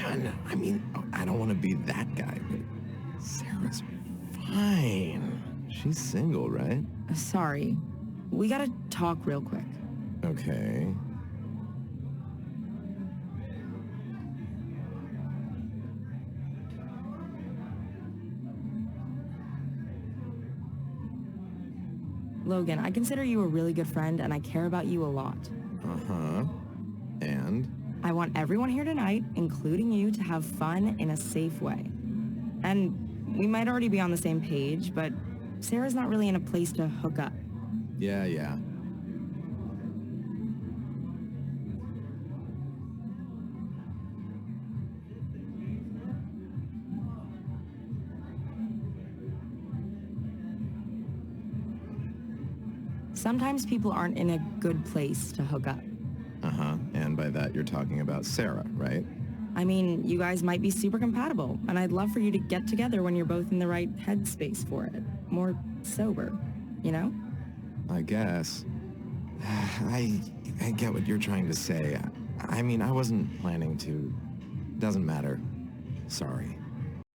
on. I mean, I don't want to be that guy, but Sarah's fine. She's single, right? Sorry. We gotta talk real quick. Okay. Logan, I consider you a really good friend, and I care about you a lot. Uh-huh. And? I want everyone here tonight, including you, to have fun in a safe way. And we might already be on the same page, but Sarah's not really in a place to hook up. Yeah. Sometimes people aren't in a good place to hook up. Uh-huh. And by that, you're talking about Sarah, right? I mean, you guys might be super compatible, and I'd love for you to get together when you're both in the right headspace for it. More sober, you know? I guess. I get what you're trying to say. I mean, I wasn't planning to. Doesn't matter. Sorry.